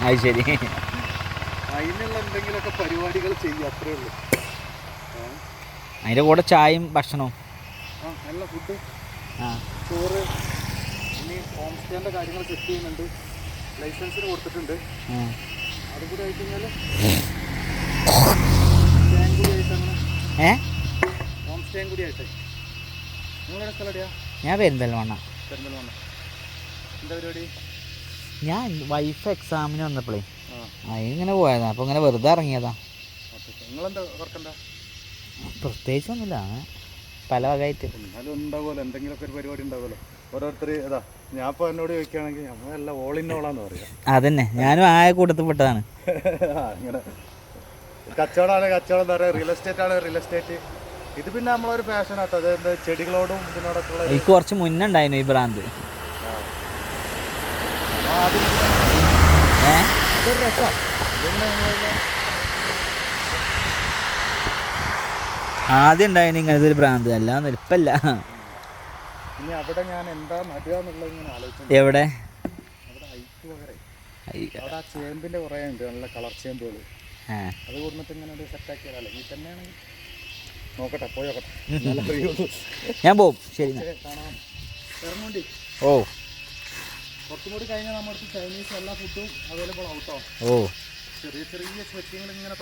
അത് ശരി. അതിനുള്ള എന്തെങ്കിലുമൊക്കെ പരിപാടികൾ ചെയ്യുക, അത്രേ ഉള്ളൂ. അതിൻ്റെ കൂടെ ചായയും ഭക്ഷണവും. നല്ല ഫുഡ്, ചോറ്. ഇനി ഹോം സ്റ്റേൻ്റെ കാര്യങ്ങൾ സെറ്റ് ചെയ്യുന്നുണ്ട്, ലൈസൻസിന് കൊടുത്തിട്ടുണ്ട്. അതും കൂടി ആയി കഴിഞ്ഞാൽ ഹോം സ്റ്റേയും കൂടി ആയിട്ടെ. നിങ്ങളുടെ സ്ഥലം? ഞാൻ പെരിന്തൽമണ്ണ. എന്താ പരിപാടി? ഞാൻ വൈഫ് എക്സാമിന് വന്നപ്പോഴേ അതിങ്ങനെ പോയതാ, അപ്പോൾ ഇങ്ങനെ വെറുതെ ഇറങ്ങിയതാ. നിങ്ങളെന്താ വർക്കെന്താ? പ്രത്യേകിച്ചൊന്നുമില്ല, പല വകയായിട്ട്. എന്നാലും ഉണ്ടാവുമല്ലോ, എന്തെങ്കിലുമൊക്കെ ഒരു പരിപാടി ഉണ്ടാവുമല്ലോ. ഓരോരുത്തർ ഏതാ, ഞാൻ ഇപ്പോൾ എന്നോട് ചോദിക്കുകയാണെങ്കിൽ നമ്മളെല്ലാം ഓൾ ഇൻ ഓളാന്ന് പറയാം. അതന്നെ, ഞാനും ആ കൂട്ടത്തിൽ പെട്ടതാണ്. ഇങ്ങനെ കച്ചവടമാണ് കച്ചവടം എന്താ പറയുക, റിയൽ എസ്റ്റേറ്റ് ആണ് റിയൽ എസ്റ്റേറ്റ്. ഇത് പിന്നെ നമ്മളൊരു പാഷനാട്ടോ, അതായത് ചെടികളോടും ഇതിനോടൊക്കെ ഉള്ള. എനിക്ക് കുറച്ച് മുന്നേ ഉണ്ടായിരുന്നു ഈ ഭ്രാന്ത്. അതൊരു രസമാണ്. ആദ്യം ഉണ്ടായിരുന്നു ഇങ്ങനത്തെ ഒരു ഭ്രാന്ത്, അല്ലാന്ന് ഇപ്പല്ല. ഇനി അവിടെ ഞാൻ എന്താ നടുക എന്നുള്ളത് ഇങ്ങനെ ആലോചിച്ചു. എവിടെ? അവിടെ ഐക്ക് പകരം അവിടെ ആ ചേമ്പിൻ്റെ കുറേ ഉണ്ട്, നല്ല കളർ ചേമ്പുകൾ. അത് കൊടുത്തിട്ട് ഇങ്ങനെ ഒരു സെറ്റാക്കിയാൽ അല്ലെങ്കിൽ തന്നെയാണെങ്കിൽ നോക്കട്ടെ, പോയോക്കട്ടെ. ഞാൻ പോവും. ശരി, കാണാം. ഇറങ്ങോണ്ടി. ഓ, കുറച്ചും കൂടി കഴിഞ്ഞാൽ നമ്മുടെ അടുത്ത് ചൈനീസ് എല്ലാ ഫുഡും അവൈലബിൾ ആവട്ടോ. ഓ, ചെറിയ ചെറിയ സെറ്റിങ്ങൾ ഇങ്ങനെ